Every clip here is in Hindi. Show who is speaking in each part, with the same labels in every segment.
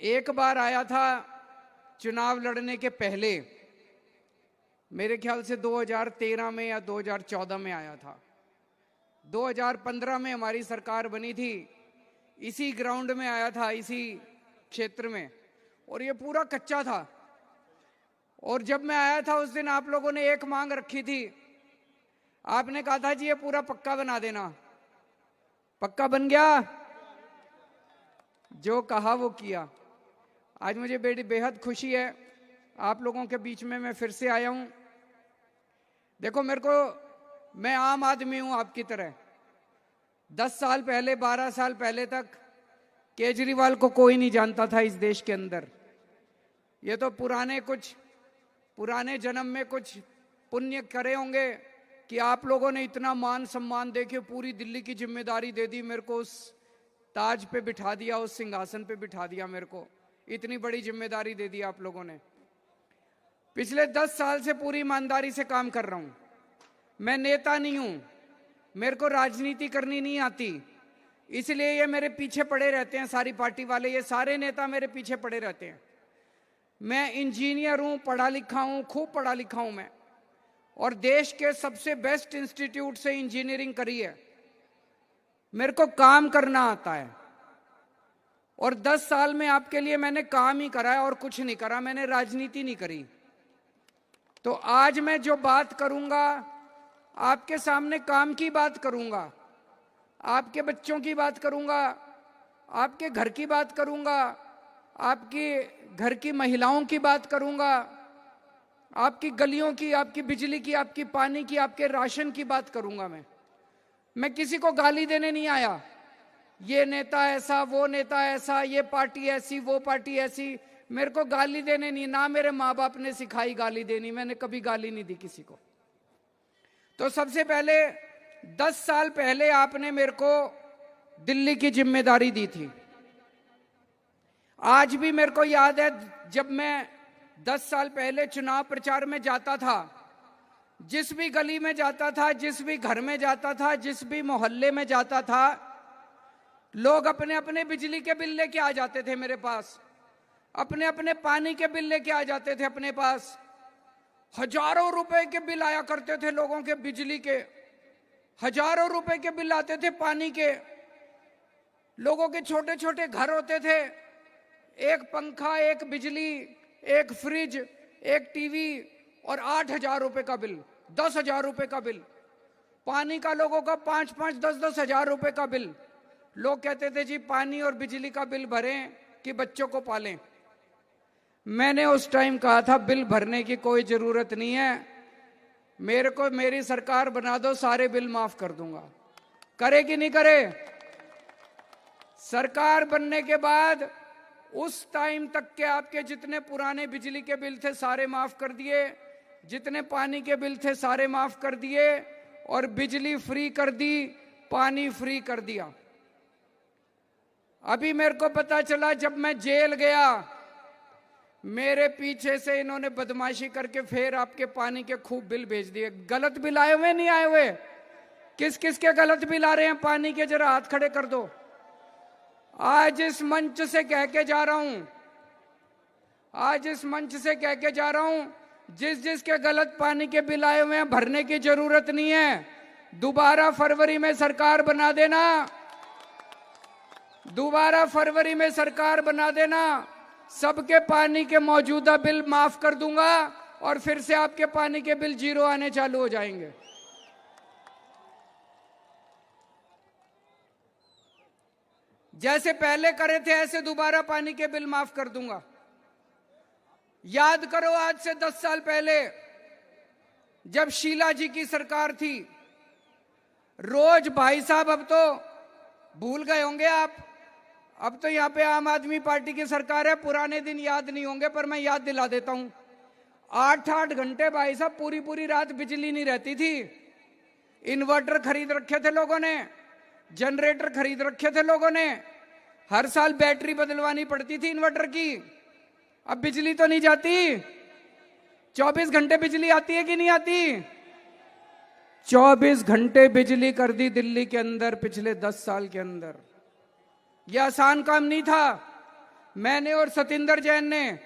Speaker 1: एक बार आया था चुनाव लड़ने के पहले, मेरे ख्याल से 2013 में या 2014 में आया था। 2015 में हमारी सरकार बनी थी, इसी ग्राउंड में आया था, इसी क्षेत्र में, और ये पूरा कच्चा था। और जब मैं आया था उस दिन आप लोगों ने एक मांग रखी थी, आपने कहा था जी ये पूरा पक्का बना देना। पक्का बन गया, जो कहा वो किया। आज मुझे बेहद खुशी है, आप लोगों के बीच में मैं फिर से आया हूं। देखो मैं आम आदमी हूं आपकी तरह। 10 साल पहले 12 साल पहले तक केजरीवाल को कोई नहीं जानता था इस देश के अंदर। ये तो पुराने जन्म में कुछ पुण्य करे होंगे कि आप लोगों ने इतना मान सम्मान देके पूरी दिल्ली की जिम्मेदारी दे दी मेरे को, उस ताज पे बिठा दिया, उस सिंहासन पे बिठा दिया, मेरे को इतनी बड़ी जिम्मेदारी दे दी आप लोगों ने। पिछले 10 साल से पूरी ईमानदारी से काम कर रहा हूं। मैं नेता नहीं हूं, मेरे को राजनीति करनी नहीं आती, इसलिए ये मेरे पीछे पड़े रहते हैं सारी पार्टी वाले, ये सारे नेता मेरे पीछे पड़े रहते हैं। मैं इंजीनियर हूं, पढ़ा लिखा हूं, खूब पढ़ा लिखा हूं मैं, और देश के सबसे बेस्ट इंस्टीट्यूट से इंजीनियरिंग करी है। मेरे को काम करना आता है, और 10 साल में आपके लिए मैंने काम ही करा है और कुछ नहीं करा, मैंने राजनीति नहीं करी। तो आज मैं जो बात करूंगा आपके सामने काम की बात करूंगा, आपके बच्चों की बात करूंगा, आपके घर की बात करूंगा, आपके घर की महिलाओं की बात करूंगा, आपकी गलियों की, आपकी बिजली की, आपकी पानी की, आपके राशन की बात करूंगा। मैं किसी को गाली देने नहीं आया, ये नेता ऐसा, वो नेता ऐसा, ये पार्टी ऐसी, वो पार्टी ऐसी। मेरे को गाली देने नहीं, ना मेरे माँ बाप ने सिखाई गाली देनी, मैंने कभी गाली नहीं दी किसी को। तो सबसे पहले 10 साल पहले आपने मेरे को दिल्ली की जिम्मेदारी दी थी। आज भी मेरे को याद है, जब मैं 10 साल पहले चुनाव प्रचार में जाता था, जिस भी गली में जाता था, जिस भी घर में जाता था, जिस भी मोहल्ले में जाता था, लोग अपने अपने बिजली के बिल लेके आ जाते थे मेरे पास, अपने अपने पानी के बिल लेके आ जाते थे अपने पास। हजारों रुपए के बिल आया करते थे लोगों के, बिजली के हजारों रुपए के बिल आते थे, पानी के। लोगों के छोटे छोटे घर होते थे, एक पंखा, एक बिजली, एक फ्रिज, एक टीवी, और 8,000 रुपए का बिल, 10,000 रुपए का बिल। पानी का लोगों का 5-5, 10-10 हजार रुपए का बिल। लोग कहते थे जी पानी और बिजली का बिल भरें कि बच्चों को पालें। मैंने उस टाइम कहा था बिल भरने की कोई जरूरत नहीं है, मेरे को मेरी सरकार बना दो, सारे बिल माफ कर दूंगा। करे कि नहीं करे? सरकार बनने के बाद उस टाइम तक के आपके जितने पुराने बिजली के बिल थे सारे माफ कर दिए, जितने पानी के बिल थे सारे माफ कर दिए, और बिजली फ्री कर दी, पानी फ्री कर दिया। अभी मेरे को पता चला, जब मैं जेल गया, मेरे पीछे से इन्होंने बदमाशी करके फिर आपके पानी के खूब बिल भेज दिए। गलत बिल आए हुए नहीं आए हुए? किस किस के गलत बिल आ रहे हैं पानी के, जरा हाथ खड़े कर दो। आज इस मंच से कह के जा रहा हूं, आज इस मंच से कह के जा रहा हूं, जिसके गलत पानी के बिल आए हुए हैं भरने की जरूरत नहीं है। दोबारा फरवरी में सरकार बना देना, दोबारा फरवरी में सरकार बना देना, सबके पानी के मौजूदा बिल माफ कर दूंगा, और फिर से आपके पानी के बिल 0 आने चालू हो जाएंगे। जैसे पहले करे थे ऐसे दोबारा पानी के बिल माफ कर दूंगा। याद करो, आज से 10 साल पहले जब शीला जी की सरकार थी, रोज भाई साहब, अब तो भूल गए होंगे आप, अब तो यहाँ पे आम आदमी पार्टी की सरकार है, पुराने दिन याद नहीं होंगे, पर मैं याद दिला देता हूं। 8-8 घंटे भाई साहब, पूरी पूरी रात बिजली नहीं रहती थी। इन्वर्टर खरीद रखे थे लोगों ने, जनरेटर खरीद रखे थे लोगों ने, हर साल बैटरी बदलवानी पड़ती थी इन्वर्टर की। अब बिजली तो नहीं जाती, 24 घंटे बिजली आती है कि नहीं आती? 24 घंटे बिजली कर दी दिल्ली के अंदर पिछले 10 साल के अंदर। यह आसान काम नहीं था। मैंने और सतिंदर जैन ने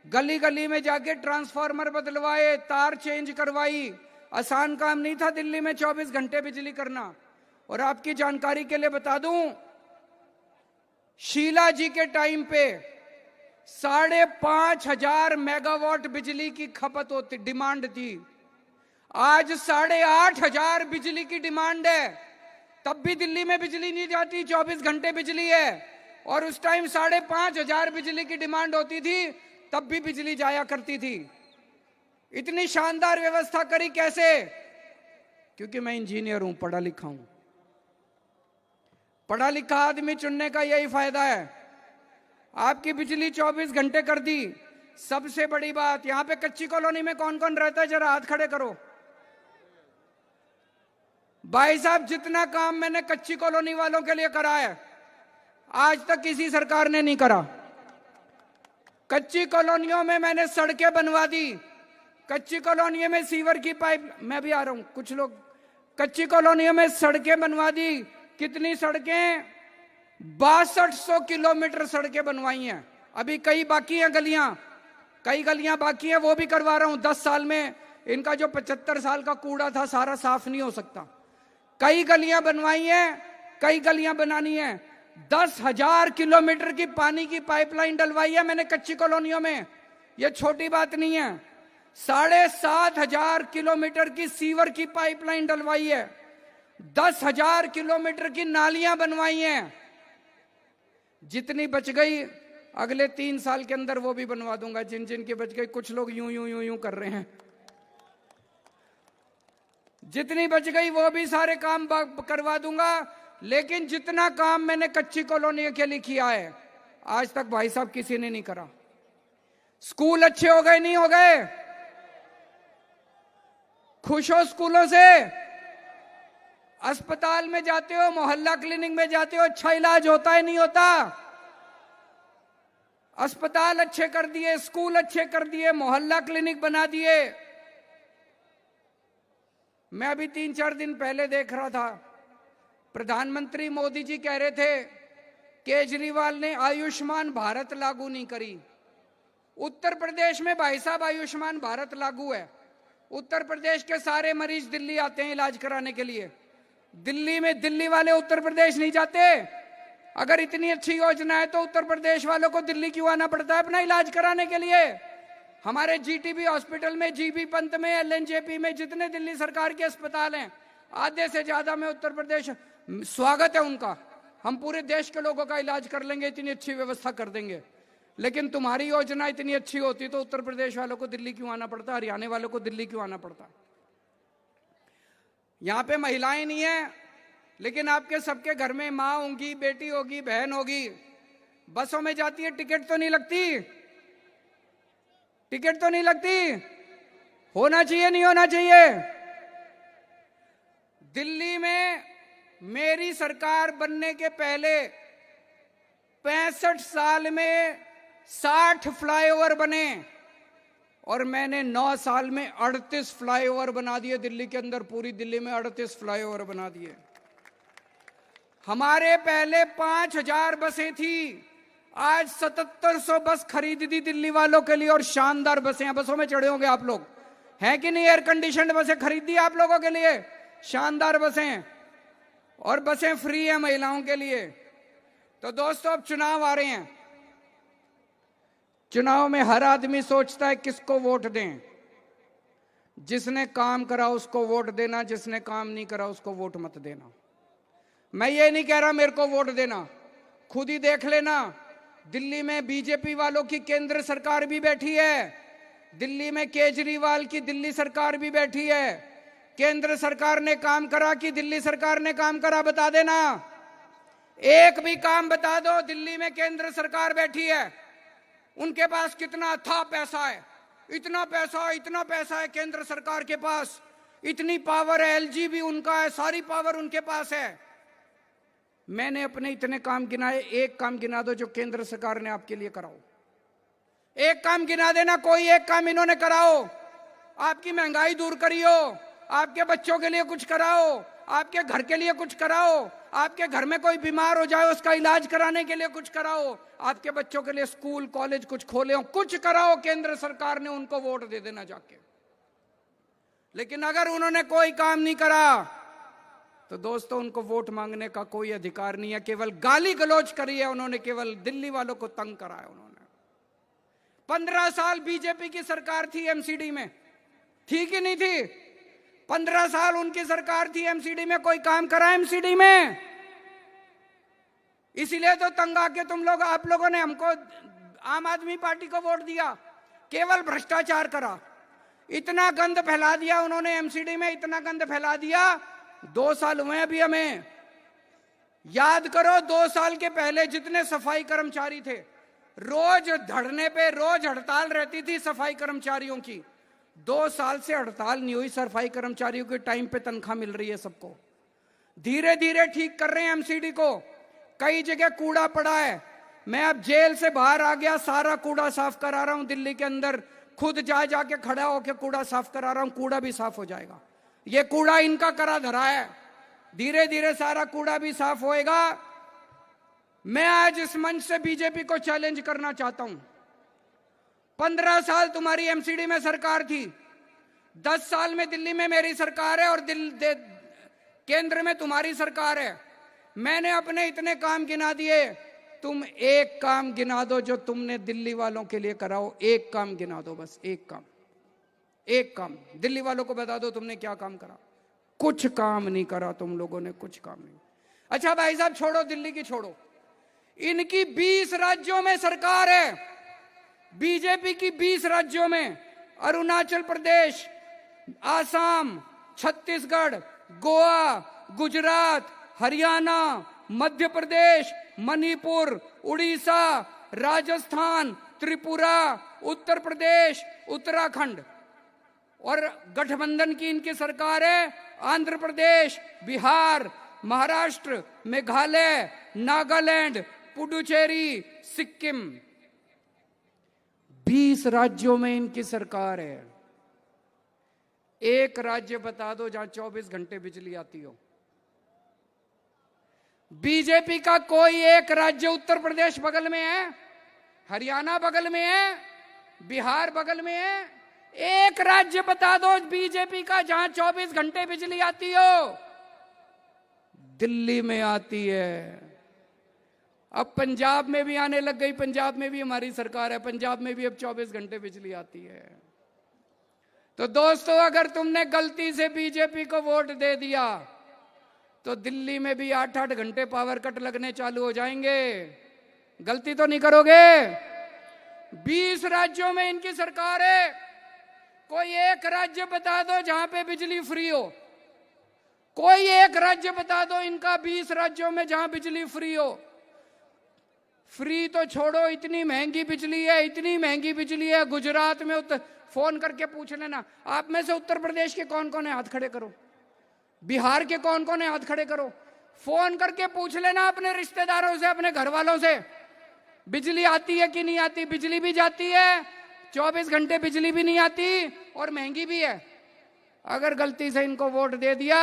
Speaker 1: गली गली में जाके ट्रांसफार्मर बदलवाए, तार चेंज करवाई। आसान काम नहीं था दिल्ली में 24 घंटे बिजली करना। और आपकी जानकारी के लिए बता दूं, शीला जी के टाइम पे 5,500 मेगावाट बिजली की खपत होती, डिमांड थी। आज 8,500 बिजली की डिमांड है। तब भी दिल्ली में बिजली नहीं जाती, 24 घंटे बिजली है। और उस टाइम 5,500 बिजली की डिमांड होती थी, तब भी बिजली जाया करती थी। इतनी शानदार व्यवस्था करी कैसे? क्योंकि मैं इंजीनियर हूं, पढ़ा लिखा हूं। पढ़ा लिखा आदमी चुनने का यही फायदा है। आपकी बिजली 24 घंटे कर दी। सबसे बड़ी बात, यहां पे कच्ची कॉलोनी में कौन कौन रहता है, जरा हाथ खड़े करो। भाई साहब, जितना काम मैंने कच्ची कॉलोनी वालों के लिए करा है, आज तक किसी सरकार ने नहीं करा। कच्ची कॉलोनियों में मैंने सड़कें बनवा दी। कच्ची कॉलोनियों में सीवर की पाइप, मैं भी आ रहा हूं, कुछ लोग, कच्ची कॉलोनियों में सड़कें बनवा दी। कितनी सड़कें? 6200 किलोमीटर सड़कें बनवाई हैं। अभी कई बाकी हैं गलियां, कई गलियां बाकी हैं, वो भी करवा रहा हूं। 10 साल में इनका जो 75 साल का कूड़ा था सारा साफ नहीं हो सकता। कई गलियां बनवाई हैं, कई गलियां बनानी है। 10,000 किलोमीटर की पानी की पाइपलाइन डलवाई है मैंने कच्ची कॉलोनियों में। ये छोटी बात नहीं है। 7,500 किलोमीटर की सीवर की पाइपलाइन डलवाई है। 10,000 किलोमीटर की नालियां बनवाई हैं। जितनी बच गई अगले 3 साल के अंदर वो भी बनवा दूंगा, जिन जिन की बच गई। कुछ लोग यूं यूं यूं यूं कर रहे हैं। जितनी बच गई वो भी सारे काम करवा दूंगा। लेकिन जितना काम मैंने कच्ची कॉलोनी के लिए किया है, आज तक भाई साहब किसी ने नहीं करा। स्कूल अच्छे हो गए, नहीं हो गए? खुश हो स्कूलों से? अस्पताल में जाते हो, मोहल्ला क्लिनिक में जाते हो, अच्छा इलाज होता है, नहीं होता? अस्पताल अच्छे कर दिए, स्कूल अच्छे कर दिए, मोहल्ला क्लिनिक बना दिए। मैं अभी 3-4 दिन पहले देख रहा था, प्रधानमंत्री मोदी जी कह रहे थे केजरीवाल ने आयुष्मान भारत लागू नहीं करी। उत्तर प्रदेश में भाई साहब आयुष्मान भारत लागू है। उत्तर प्रदेश के सारे मरीज दिल्ली आते हैं इलाज कराने के लिए। दिल्ली में दिल्ली वाले उत्तर प्रदेश नहीं जाते। अगर इतनी अच्छी योजना है तो उत्तर प्रदेश वालों को दिल्ली क्यों आना पड़ता है अपना इलाज कराने के लिए? हमारे जीटीबी हॉस्पिटल में, जीबी पंत में, एलएनजेपी में जितने दिल्ली सरकार के अस्पताल हैं, आधे से ज्यादा में उत्तर प्रदेश। स्वागत है उनका, हम पूरे देश के लोगों का इलाज कर लेंगे, इतनी अच्छी व्यवस्था कर देंगे। लेकिन तुम्हारी योजना इतनी अच्छी होती तो उत्तर प्रदेश वालों को दिल्ली क्यों आना पड़ता, हरियाणा वालों को दिल्ली क्यों आना पड़ता? यहां पे महिलाएं नहीं है, लेकिन आपके सबके घर में माँ होंगी, बेटी होगी, बहन होगी। बसों में जाती है, टिकट तो नहीं लगती? टिकट तो नहीं लगती? होना चाहिए, नहीं होना चाहिए? दिल्ली में मेरी सरकार बनने के पहले 65 साल में 60 फ्लाईओवर बने और मैंने 9 साल में 38 फ्लाईओवर बना दिए। दिल्ली के अंदर, पूरी दिल्ली में 38 फ्लाईओवर बना दिए। हमारे पहले 5,000 बसें थी, आज 7700 बस खरीद दी दिल्ली वालों के लिए, और शानदार बसें हैं। बसों में चढ़े होंगे आप लोग, हैं कि नहीं? एयर कंडीशनड बसें खरीद दी आप लोगों के लिए, शानदार बसें, और बसें फ्री है महिलाओं के लिए। तो दोस्तों, अब चुनाव आ रहे हैं। चुनाव में हर आदमी सोचता है किसको वोट दें। जिसने काम करा उसको वोट देना, जिसने काम नहीं करा उसको वोट मत देना। मैं ये नहीं कह रहा मेरे को वोट देना, खुद ही देख लेना। दिल्ली में बीजेपी वालों की केंद्र सरकार भी बैठी है, दिल्ली में केजरीवाल की दिल्ली सरकार भी बैठी है। केंद्र सरकार ने काम करा कि दिल्ली सरकार ने काम करा, बता देना। एक भी काम बता दो। दिल्ली में केंद्र सरकार बैठी है, उनके पास कितना था पैसा है, इतना पैसा है केंद्र सरकार के पास, इतनी पावर है, एलजी भी उनका है, सारी पावर उनके पास है। मैंने अपने इतने काम गिनाए, एक काम गिना दो जो केंद्र सरकार ने आपके लिए कराओ। एक काम गिना देना, कोई एक काम इन्होंने कराओ। आपकी महंगाई दूर करियो, आपके बच्चों के लिए कुछ कराओ, आपके घर के लिए कुछ कराओ, आपके घर में कोई बीमार हो जाए उसका इलाज कराने के लिए कुछ कराओ, आपके बच्चों के लिए स्कूल कॉलेज कुछ खोले हो, कुछ कराओ। केंद्र सरकार ने उनको वोट दे देना जाके। लेकिन अगर उन्होंने कोई काम नहीं करा तो दोस्तों उनको वोट मांगने का कोई अधिकार नहीं है। केवल गाली गलौज करी है उन्होंने, केवल दिल्ली वालों को तंग करा है उन्होंने। 15 साल बीजेपी की सरकार थी एमसीडी में, थी कि नहीं थी? 15 साल उनकी सरकार थी एमसीडी में, कोई काम करा एमसीडी में? इसीलिए तो तंग आके तुम लोग, आप लोगों ने हमको आम आदमी पार्टी को वोट दिया। केवल भ्रष्टाचार करा, इतना गंद फैला दिया उन्होंने एमसीडी में, इतना गंद फैला दिया। 2 साल हुए अभी हमें, याद करो 2 साल के पहले जितने सफाई कर्मचारी थे, रोज धरने पे, रोज हड़ताल रहती थी सफाई कर्मचारियों की। 2 साल से हड़ताल नहीं हुई सफाई कर्मचारियों की, टाइम पे तनख्वाह मिल रही है सबको। धीरे धीरे ठीक कर रहे हैं एमसीडी को। कई जगह कूड़ा पड़ा है, मैं अब जेल से बाहर आ गया, सारा कूड़ा साफ करा रहा हूं दिल्ली के अंदर, खुद जाके खड़ा होकर कूड़ा साफ करा रहा हूं। कूड़ा भी साफ हो जाएगा, ये कूड़ा इनका करा धरा है, धीरे धीरे सारा कूड़ा भी साफ होएगा। मैं आज इस मंच से बीजेपी को चैलेंज करना चाहता हूं। 15 साल तुम्हारी एमसीडी में सरकार थी, 10 साल में दिल्ली में मेरी सरकार है और केंद्र में तुम्हारी सरकार है। मैंने अपने इतने काम गिना दिए, तुम एक काम गिना दो जो तुमने दिल्ली वालों के लिए कराओ। एक काम गिना दो, बस एक काम, एक काम दिल्ली वालों को बता दो तुमने क्या काम करा। कुछ काम नहीं करा तुम लोगों ने, कुछ काम नहीं। अच्छा भाई साहब, छोड़ो दिल्ली की, छोड़ो, इनकी 20 राज्यों में सरकार है, बीजेपी की 20 राज्यों में, अरुणाचल प्रदेश, आसाम, छत्तीसगढ़, गोवा, गुजरात, हरियाणा, मध्य प्रदेश, मणिपुर, उड़ीसा, राजस्थान, त्रिपुरा, उत्तर प्रदेश, उत्तराखंड, और गठबंधन की इनकी सरकार है आंध्र प्रदेश, बिहार, महाराष्ट्र, मेघालय, नागालैंड, पुडुचेरी, सिक्किम। 20 राज्यों में इनकी सरकार है। एक राज्य बता दो जहां 24 घंटे बिजली आती हो। बीजेपी का कोई एक राज्य, उत्तर प्रदेश बगल में है, हरियाणा बगल में है, बिहार बगल में है, एक राज्य बता दो बीजेपी का जहां 24 घंटे बिजली आती हो। दिल्ली में आती है। अब पंजाब में भी आने लग गई, पंजाब में भी हमारी सरकार है, पंजाब में भी अब 24 घंटे बिजली आती है। तो दोस्तों, अगर तुमने गलती से बीजेपी को वोट दे दिया तो दिल्ली में भी 8-8 घंटे पावर कट लगने चालू हो जाएंगे। गलती तो नहीं करोगे? 20 राज्यों में इनकी सरकार है, कोई एक राज्य बता दो जहां पे बिजली फ्री हो। कोई एक राज्य बता दो इनका 20 राज्यों में जहां बिजली फ्री हो। फ्री तो छोड़ो, इतनी महंगी बिजली है, इतनी महंगी बिजली है। गुजरात में फोन करके पूछ लेना, आप में से उत्तर प्रदेश के कौन कौन है, हाथ खड़े करो। बिहार के कौन कौन है, हाथ खड़े करो। फोन करके पूछ लेना अपने रिश्तेदारों से, अपने घर वालों से, बिजली आती है कि नहीं आती। बिजली भी जाती है, 24 घंटे बिजली भी नहीं आती, और महंगी भी है। अगर गलती से इनको वोट दे दिया,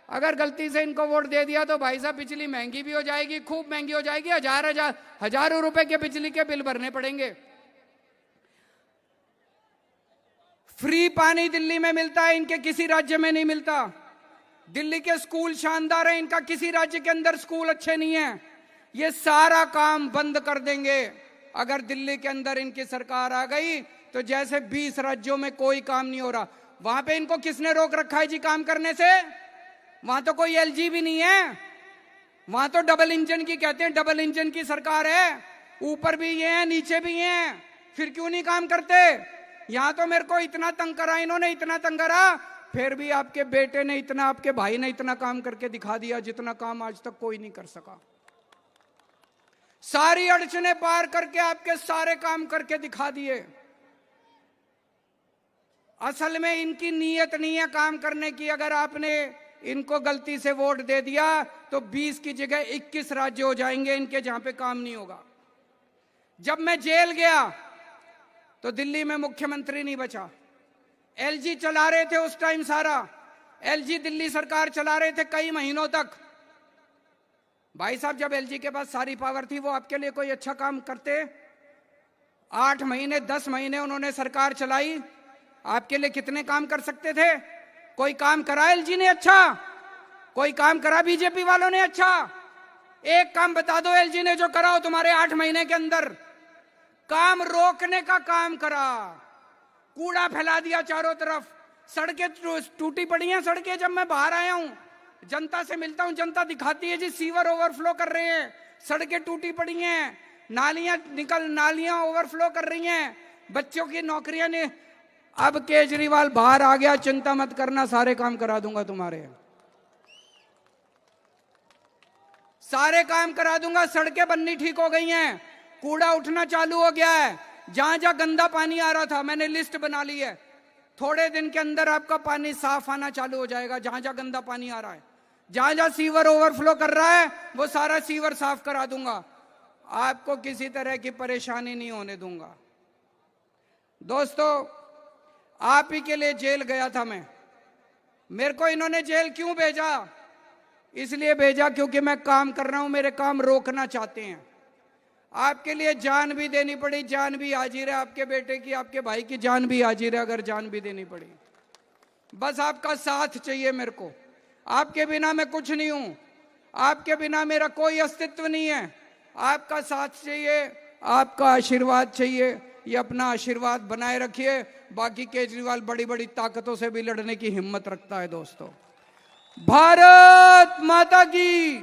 Speaker 1: अगर गलती से इनको वोट दे दिया तो भाई साहब बिजली महंगी भी हो जाएगी, खूब महंगी हो जाएगी। हजारों रुपए के बिजली के बिल भरने पड़ेंगे। फ्री पानी दिल्ली में मिलता है, इनके किसी राज्य में नहीं मिलता। दिल्ली के स्कूल शानदार है, इनका किसी राज्य के अंदर स्कूल अच्छे नहीं है। ये सारा काम बंद कर देंगे अगर दिल्ली के अंदर इनकी सरकार आ गई तो। जैसे 20 राज्यों में कोई काम नहीं हो रहा, वहां पे इनको किसने रोक रखा है जी काम करने से? वहां तो कोई एलजी भी नहीं है, वहां तो डबल इंजन की कहते हैं, डबल इंजन की सरकार है। ऊपर भी ये है, नीचे भी ये, फिर क्यों नहीं काम करते? यहां तो मेरे को इतना तंग करा इन्होंने, इतना तंग करा, फिर भी आपके बेटे ने इतना, आपके भाई ने इतना काम करके दिखा दिया जितना काम आज तक कोई नहीं कर सका। सारी अड़चने पार करके आपके सारे काम करके दिखा दिए। असल में इनकी नीयत नहीं है काम करने की। अगर आपने इनको गलती से वोट दे दिया तो 20 की जगह 21 राज्य हो जाएंगे इनके जहां पे काम नहीं होगा। जब मैं जेल गया तो दिल्ली में मुख्यमंत्री नहीं बचा, एलजी चला रहे थे उस टाइम सारा। एलजी दिल्ली सरकार चला रहे थे कई महीनों तक। भाई साहब, जब एलजी के पास सारी पावर थी, वो आपके लिए कोई अच्छा काम करते? 8 महीने 10 महीने उन्होंने सरकार चलाई, आपके लिए कितने काम कर सकते थे? कोई काम करा एलजी ने अच्छा? कोई काम करा बीजेपी वालों ने अच्छा? एक काम बता दो एलजी ने जो करा हो तुम्हारे 8 महीने के अंदर। काम रोकने का काम करा, कूड़ा फैला दिया चारों तरफ, सड़कें टूटी पड़ी हैं। सड़कें जब मैं बाहर आया हूं, जनता से मिलता हूं, जनता दिखाती है जी सीवर ओवरफ्लो कर रहे हैं, सड़कें टूटी पड़ी हैं, नालियां ओवरफ्लो कर रही हैं, बच्चों की नौकरियां ने। अब केजरीवाल बाहर आ गया, चिंता मत करना, सारे काम करा दूंगा तुम्हारे, सारे काम करा दूंगा। सड़कें बननी ठीक हो गई हैं, कूड़ा उठना चालू हो गया है। जहां जहां गंदा पानी आ रहा था, मैंने लिस्ट बना ली है, थोड़े दिन के अंदर आपका पानी साफ आना चालू हो जाएगा। जहां जहां गंदा पानी आ रहा है, जहां जहां सीवर ओवरफ्लो कर रहा है, वो सारा सीवर साफ करा दूंगा। आपको किसी तरह की परेशानी नहीं होने दूंगा। दोस्तों, आप ही के लिए जेल गया था मैं। मेरे को इन्होंने जेल क्यों भेजा? इसलिए भेजा क्योंकि मैं काम कर रहा हूं, मेरे काम रोकना चाहते हैं। आपके लिए जान भी देनी पड़ी, जान भी हाजिर है, आपके बेटे की, आपके भाई की जान भी हाजिर है, अगर जान भी देनी पड़ी। बस आपका साथ चाहिए मेरे को। आपके बिना मैं कुछ नहीं हूं, आपके बिना मेरा कोई अस्तित्व नहीं है। आपका साथ चाहिए, आपका आशीर्वाद चाहिए। ये अपना आशीर्वाद बनाए रखिए। बाकी केजरीवाल बड़ी बड़ी ताकतों से भी लड़ने की हिम्मत रखता है। दोस्तों, भारत माता की